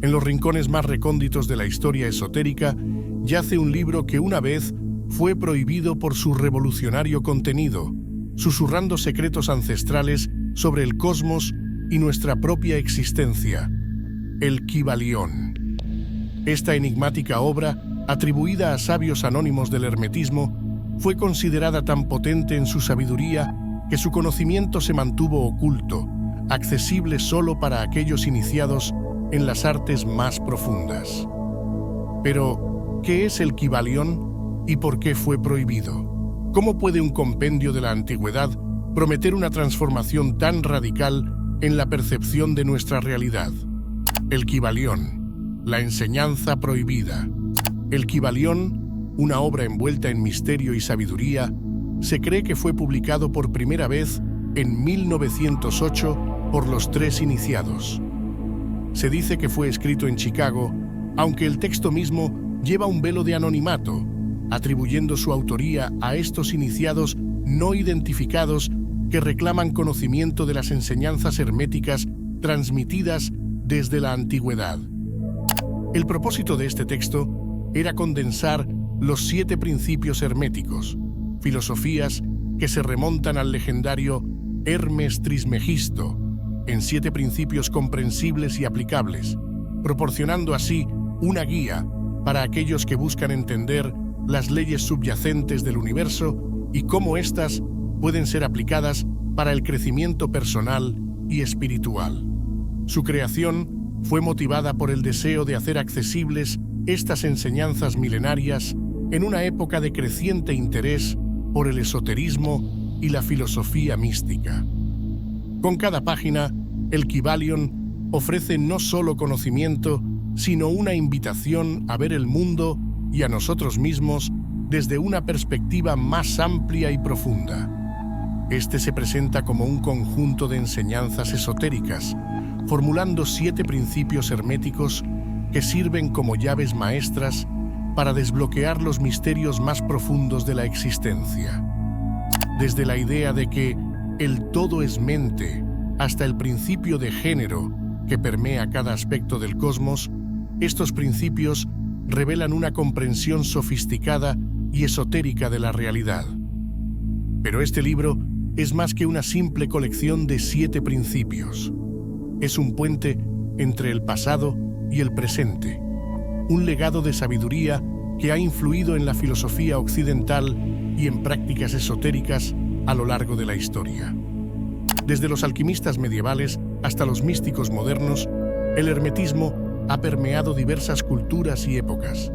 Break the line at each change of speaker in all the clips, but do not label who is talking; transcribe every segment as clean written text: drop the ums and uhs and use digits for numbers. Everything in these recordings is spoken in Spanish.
En los rincones más recónditos de la historia esotérica yace un libro que una vez fue prohibido por su revolucionario contenido, susurrando secretos ancestrales sobre el cosmos y nuestra propia existencia, el Kybalión. Esta enigmática obra, atribuida a sabios anónimos del hermetismo, fue considerada tan potente en su sabiduría que su conocimiento se mantuvo oculto, accesible solo para aquellos iniciados en las artes más profundas. Pero, ¿qué es el Kybalión y por qué fue prohibido? ¿Cómo puede un compendio de la antigüedad prometer una transformación tan radical en la percepción de nuestra realidad? El Kybalión, la enseñanza prohibida. El Kybalión, una obra envuelta en misterio y sabiduría, se cree que fue publicado por primera vez en 1908 por los tres iniciados. Se dice que fue escrito en Chicago, aunque el texto mismo lleva un velo de anonimato, atribuyendo su autoría a estos iniciados no identificados que reclaman conocimiento de las enseñanzas herméticas transmitidas desde la antigüedad. El propósito de este texto era condensar los 7 principios herméticos, filosofías que se remontan al legendario Hermes Trismegisto, en 7 principios comprensibles y aplicables, proporcionando así una guía para aquellos que buscan entender las leyes subyacentes del universo y cómo éstas pueden ser aplicadas para el crecimiento personal y espiritual. Su creación fue motivada por el deseo de hacer accesibles estas enseñanzas milenarias en una época de creciente interés por el esoterismo y la filosofía mística. Con cada página, el Kybalión ofrece no solo conocimiento, sino una invitación a ver el mundo y a nosotros mismos desde una perspectiva más amplia y profunda. Este se presenta como un conjunto de enseñanzas esotéricas, formulando 7 principios herméticos que sirven como llaves maestras para desbloquear los misterios más profundos de la existencia. Desde la idea de que el todo es mente, hasta el principio de género que permea cada aspecto del cosmos, estos principios revelan una comprensión sofisticada y esotérica de la realidad. Pero este libro es más que una simple colección de 7 principios. Es un puente entre el pasado y el presente, un legado de sabiduría que ha influido en la filosofía occidental y en prácticas esotéricas a lo largo de la historia. Desde los alquimistas medievales hasta los místicos modernos, el hermetismo ha permeado diversas culturas y épocas,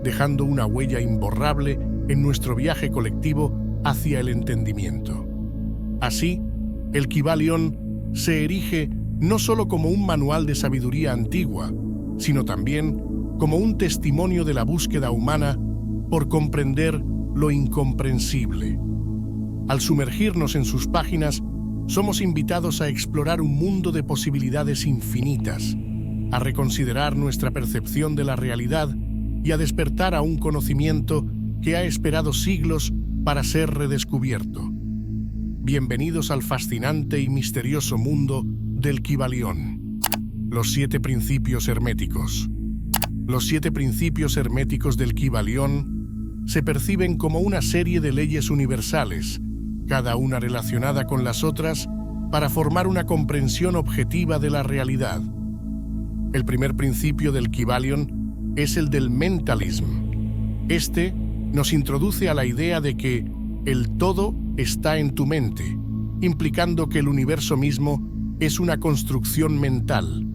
dejando una huella imborrable en nuestro viaje colectivo hacia el entendimiento. Así, el Kybalión se erige no solo como un manual de sabiduría antigua, sino también como un testimonio de la búsqueda humana por comprender lo incomprensible. Al sumergirnos en sus páginas, somos invitados a explorar un mundo de posibilidades infinitas, a reconsiderar nuestra percepción de la realidad y a despertar a un conocimiento que ha esperado siglos para ser redescubierto. Bienvenidos al fascinante y misterioso mundo del Kybalión. Los 7 principios herméticos. Los 7 principios herméticos del Kybalión se perciben como una serie de leyes universales, cada una relacionada con las otras, para formar una comprensión objetiva de la realidad. El primer principio del Kybalión es el del mentalism. Este nos introduce a la idea de que el todo está en tu mente, implicando que el universo mismo es una construcción mental.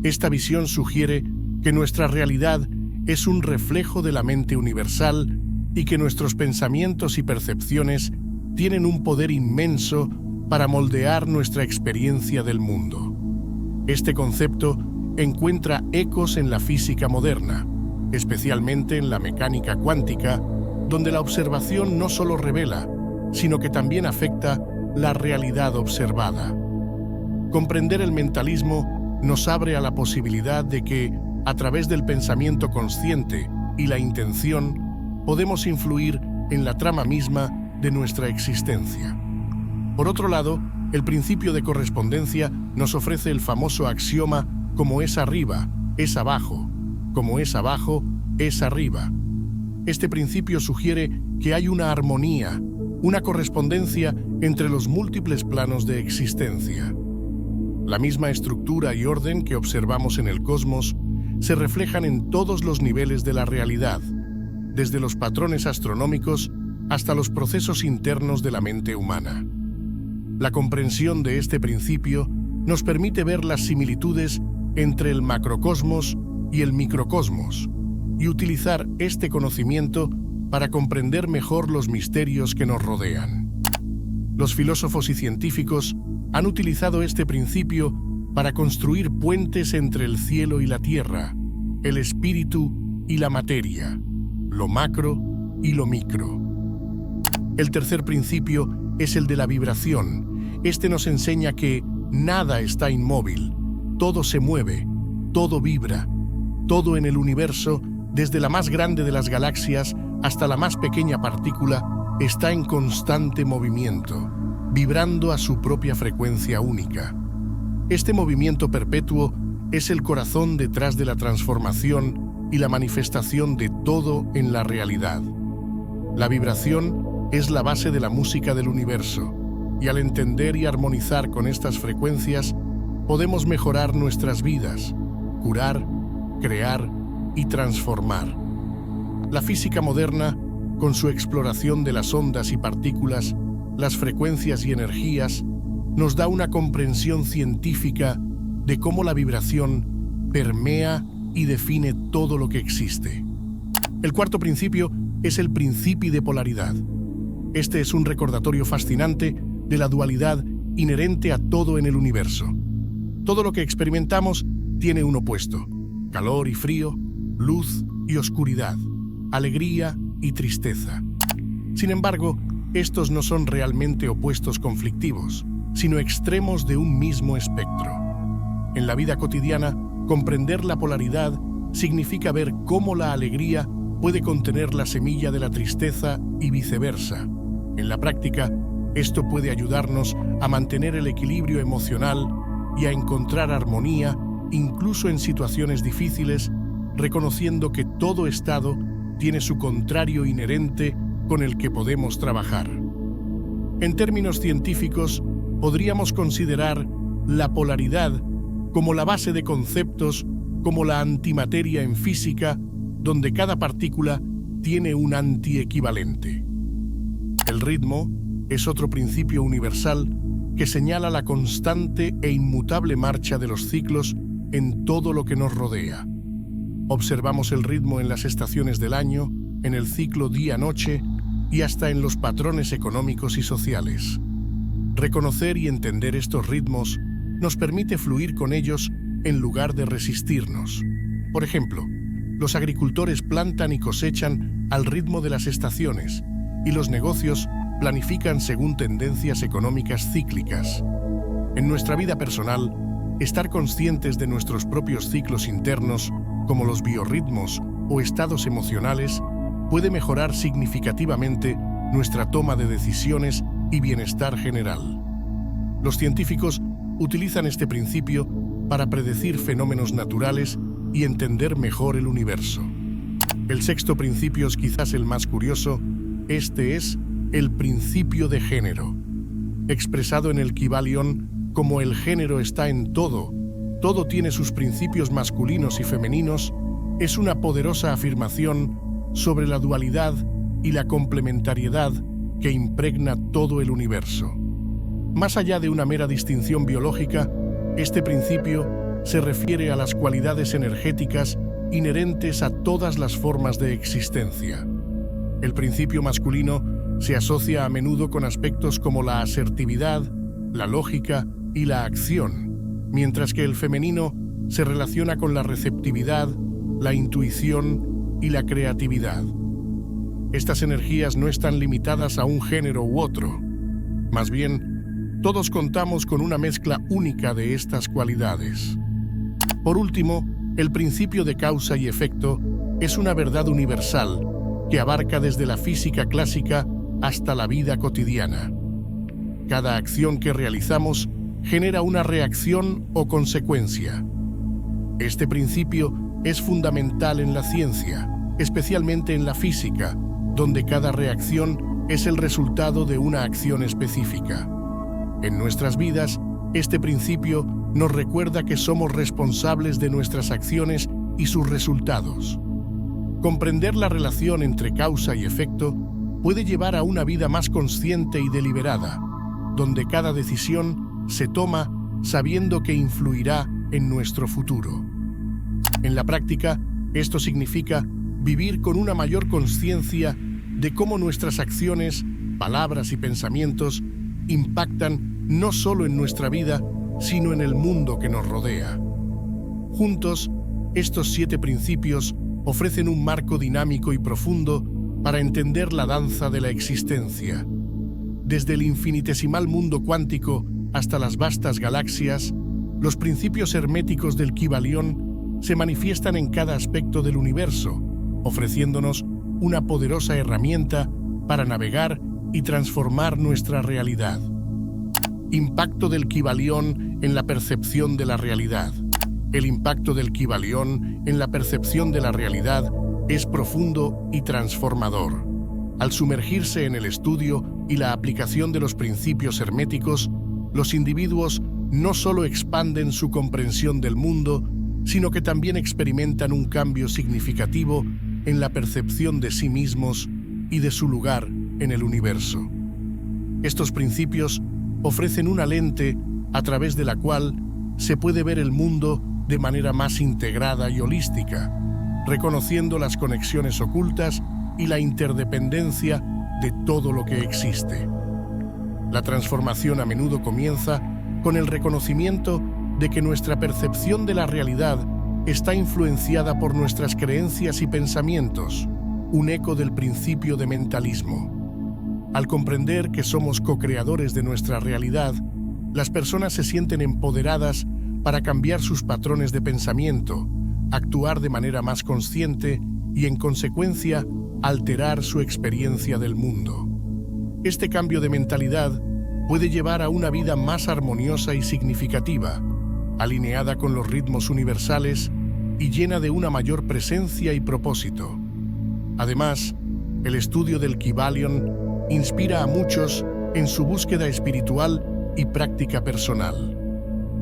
Esta visión sugiere que nuestra realidad es un reflejo de la mente universal y que nuestros pensamientos y percepciones tienen un poder inmenso para moldear nuestra experiencia del mundo. Este concepto encuentra ecos en la física moderna, especialmente en la mecánica cuántica, donde la observación no solo revela, sino que también afecta la realidad observada. Comprender el mentalismo nos abre a la posibilidad de que, a través del pensamiento consciente y la intención, podemos influir en la trama misma de nuestra existencia. Por otro lado, el principio de correspondencia nos ofrece el famoso axioma "como es arriba, es abajo, como es abajo, es arriba. Este principio sugiere que hay una armonía, una correspondencia entre los múltiples planos de existencia. La misma estructura y orden que observamos en el cosmos se reflejan en todos los niveles de la realidad, desde los patrones astronómicos hasta los procesos internos de la mente humana. La comprensión de este principio nos permite ver las similitudes entre el macrocosmos y el microcosmos y utilizar este conocimiento para comprender mejor los misterios que nos rodean. Los filósofos y científicos han utilizado este principio para construir puentes entre el cielo y la tierra, el espíritu y la materia, lo macro y lo micro. El tercer principio es el de la vibración. Este nos enseña que nada está inmóvil, todo se mueve, todo vibra, todo en el universo, desde la más grande de las galaxias hasta la más pequeña partícula, está en constante movimiento, vibrando a su propia frecuencia única. Este movimiento perpetuo es el corazón detrás de la transformación y la manifestación de todo en la realidad. La vibración es la base de la música del universo, y al entender y armonizar con estas frecuencias, podemos mejorar nuestras vidas, curar, crear y transformar. La física moderna, con su exploración de las ondas y partículas, las frecuencias y energías, nos da una comprensión científica de cómo la vibración permea y define todo lo que existe. El cuarto principio es el principio de polaridad. Este es un recordatorio fascinante de la dualidad inherente a todo en el universo. Todo lo que experimentamos tiene un opuesto: calor y frío, luz y oscuridad, alegría y tristeza. Sin embargo, estos no son realmente opuestos conflictivos, sino extremos de un mismo espectro. En la vida cotidiana, comprender la polaridad significa ver cómo la alegría puede contener la semilla de la tristeza y viceversa. En la práctica, esto puede ayudarnos a mantener el equilibrio emocional y a encontrar armonía incluso en situaciones difíciles, reconociendo que todo estado tiene su contrario inherente con el que podemos trabajar. En términos científicos, podríamos considerar la polaridad como la base de conceptos como la antimateria en física, donde cada partícula tiene un antiequivalente. El ritmo es otro principio universal que señala la constante e inmutable marcha de los ciclos en todo lo que nos rodea. Observamos el ritmo en las estaciones del año, en el ciclo día-noche y hasta en los patrones económicos y sociales. Reconocer y entender estos ritmos nos permite fluir con ellos en lugar de resistirnos. Por ejemplo, los agricultores plantan y cosechan al ritmo de las estaciones y los negocios planifican según tendencias económicas cíclicas. En nuestra vida personal, estar conscientes de nuestros propios ciclos internos, como los biorritmos o estados emocionales, puede mejorar significativamente nuestra toma de decisiones y bienestar general. Los científicos utilizan este principio para predecir fenómenos naturales y entender mejor el universo. El sexto principio es quizás el más curioso. Este es el principio de género. Expresado en el Kybalión como el género está en todo, todo tiene sus principios masculinos y femeninos, es una poderosa afirmación sobre la dualidad y la complementariedad que impregna todo el universo. Más allá de una mera distinción biológica, este principio se refiere a las cualidades energéticas inherentes a todas las formas de existencia. El principio masculino se asocia a menudo con aspectos como la asertividad, la lógica y la acción, mientras que el femenino se relaciona con la receptividad, la intuición y la creatividad. Estas energías no están limitadas a un género u otro. Más bien, todos contamos con una mezcla única de estas cualidades. Por último, el principio de causa y efecto es una verdad universal que abarca desde la física clásica hasta la vida cotidiana. Cada acción que realizamos genera una reacción o consecuencia. Este principio es fundamental en la ciencia, especialmente en la física, donde cada reacción es el resultado de una acción específica. En nuestras vidas, este principio nos recuerda que somos responsables de nuestras acciones y sus resultados. Comprender la relación entre causa y efecto puede llevar a una vida más consciente y deliberada, donde cada decisión se toma sabiendo que influirá en nuestro futuro. En la práctica, esto significa vivir con una mayor conciencia de cómo nuestras acciones, palabras y pensamientos impactan no solo en nuestra vida, sino en el mundo que nos rodea. Juntos, estos 7 principios ofrecen un marco dinámico y profundo para entender la danza de la existencia. Desde el infinitesimal mundo cuántico hasta las vastas galaxias, los principios herméticos del Kybalión se manifiestan en cada aspecto del universo, ofreciéndonos una poderosa herramienta para navegar y transformar nuestra realidad. Impacto del Kybalión en la percepción de la realidad. El impacto del Kybalión en la percepción de la realidad es profundo y transformador. Al sumergirse en el estudio y la aplicación de los principios herméticos, los individuos no solo expanden su comprensión del mundo, sino que también experimentan un cambio significativo en la percepción de sí mismos y de su lugar en el universo. Estos principios ofrecen una lente a través de la cual se puede ver el mundo de manera más integrada y holística, reconociendo las conexiones ocultas y la interdependencia de todo lo que existe. La transformación a menudo comienza con el reconocimiento de que nuestra percepción de la realidad está influenciada por nuestras creencias y pensamientos, un eco del principio de mentalismo. Al comprender que somos co-creadores de nuestra realidad, las personas se sienten empoderadas para cambiar sus patrones de pensamiento, actuar de manera más consciente y, en consecuencia, alterar su experiencia del mundo. Este cambio de mentalidad puede llevar a una vida más armoniosa y significativa, alineada con los ritmos universales y llena de una mayor presencia y propósito. Además, el estudio del Kybalión inspira a muchos en su búsqueda espiritual y práctica personal.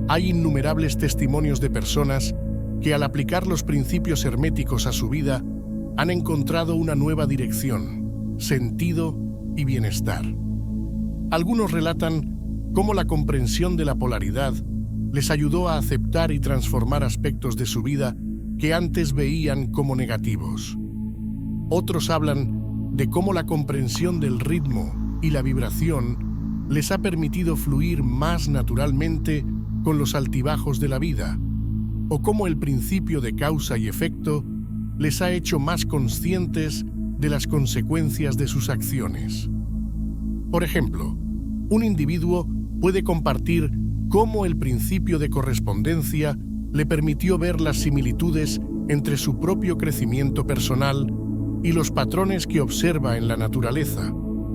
Hay innumerables testimonios de personas que, al aplicar los principios herméticos a su vida, han encontrado una nueva dirección, sentido y bienestar. Algunos relatan cómo la comprensión de la polaridad les ayudó a aceptar y transformar aspectos de su vida que antes veían como negativos. Otros hablan de cómo la comprensión del ritmo y la vibración les ha permitido fluir más naturalmente con los altibajos de la vida, o cómo el principio de causa y efecto les ha hecho más conscientes de las consecuencias de sus acciones. Por ejemplo, un individuo puede compartir cómo el principio de correspondencia le permitió ver las similitudes entre su propio crecimiento personal y los patrones que observa en la naturaleza,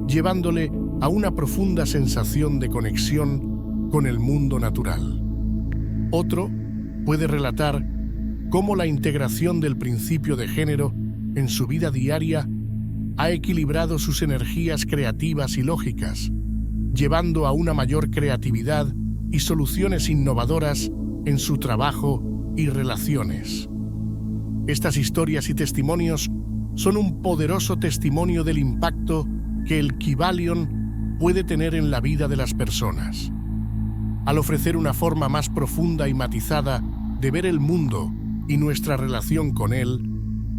llevándole a una profunda sensación de conexión con el mundo natural. Otro puede relatar cómo la integración del principio de género en su vida diaria ha equilibrado sus energías creativas y lógicas, llevando a una mayor creatividad y soluciones innovadoras en su trabajo y relaciones. Estas historias y testimonios son un poderoso testimonio del impacto que el Kybalión puede tener en la vida de las personas. Al ofrecer una forma más profunda y matizada de ver el mundo y nuestra relación con él,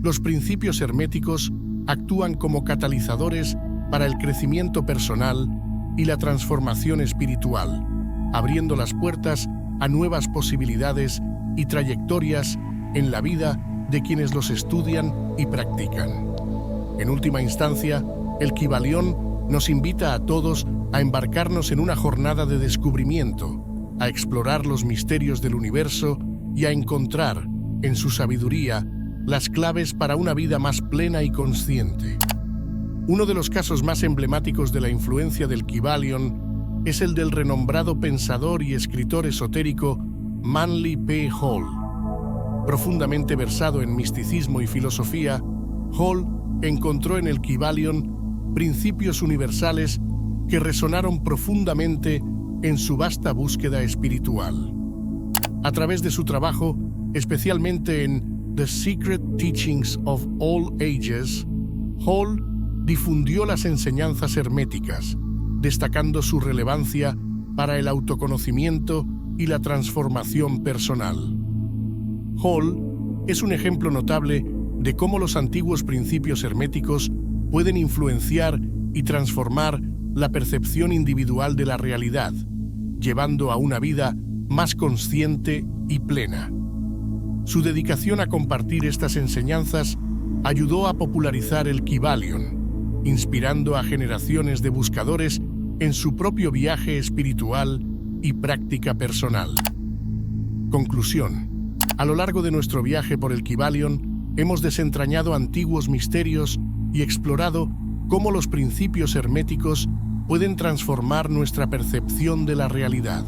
los principios herméticos actúan como catalizadores para el crecimiento personal y la transformación espiritual, abriendo las puertas a nuevas posibilidades y trayectorias en la vida de quienes los estudian y practican. En última instancia, el Kybalión nos invita a todos a embarcarnos en una jornada de descubrimiento, a explorar los misterios del universo y a encontrar, en su sabiduría, las claves para una vida más plena y consciente. Uno de los casos más emblemáticos de la influencia del Kybalión es el del renombrado pensador y escritor esotérico Manly P. Hall. Profundamente versado en misticismo y filosofía, Hall encontró en el Kybalion principios universales que resonaron profundamente en su vasta búsqueda espiritual. A través de su trabajo, especialmente en The Secret Teachings of All Ages, Hall difundió las enseñanzas herméticas, destacando su relevancia para el autoconocimiento y la transformación personal. Hall es un ejemplo notable de cómo los antiguos principios herméticos pueden influenciar y transformar la percepción individual de la realidad, llevando a una vida más consciente y plena. Su dedicación a compartir estas enseñanzas ayudó a popularizar el Kybalion, inspirando a generaciones de buscadores en su propio viaje espiritual y práctica personal. Conclusión. A lo largo de nuestro viaje por el Kybalion, hemos desentrañado antiguos misterios y explorado cómo los principios herméticos pueden transformar nuestra percepción de la realidad.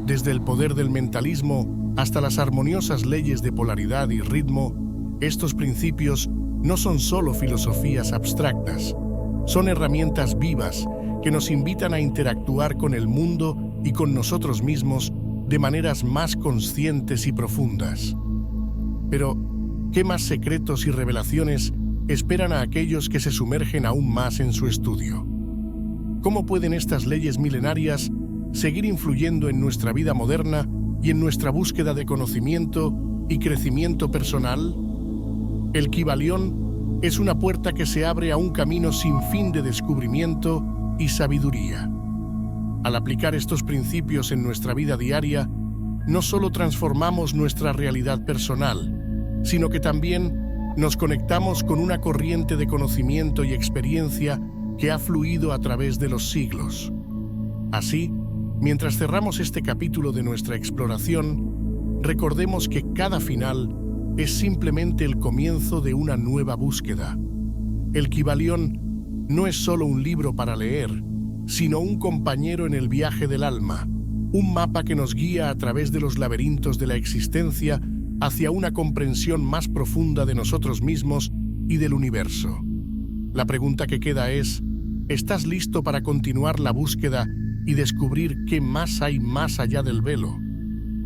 Desde el poder del mentalismo hasta las armoniosas leyes de polaridad y ritmo, estos principios no son solo filosofías abstractas, son herramientas vivas que nos invitan a interactuar con el mundo y con nosotros mismos de maneras más conscientes y profundas. Pero, ¿qué más secretos y revelaciones esperan a aquellos que se sumergen aún más en su estudio? ¿Cómo pueden estas leyes milenarias seguir influyendo en nuestra vida moderna y en nuestra búsqueda de conocimiento y crecimiento personal? El Kybalion es una puerta que se abre a un camino sin fin de descubrimiento y sabiduría. Al aplicar estos principios en nuestra vida diaria, no solo transformamos nuestra realidad personal, sino que también nos conectamos con una corriente de conocimiento y experiencia que ha fluido a través de los siglos. Así, mientras cerramos este capítulo de nuestra exploración, recordemos que cada final es simplemente el comienzo de una nueva búsqueda. El Kybalion no es solo un libro para leer, sino un compañero en el viaje del alma, un mapa que nos guía a través de los laberintos de la existencia hacia una comprensión más profunda de nosotros mismos y del universo. La pregunta que queda es, ¿estás listo para continuar la búsqueda y descubrir qué más hay más allá del velo?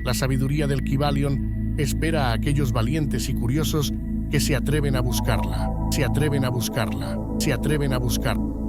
La sabiduría del Kybalion espera a aquellos valientes y curiosos que se atreven a buscarla, se atreven a buscarla, se atreven a buscarla.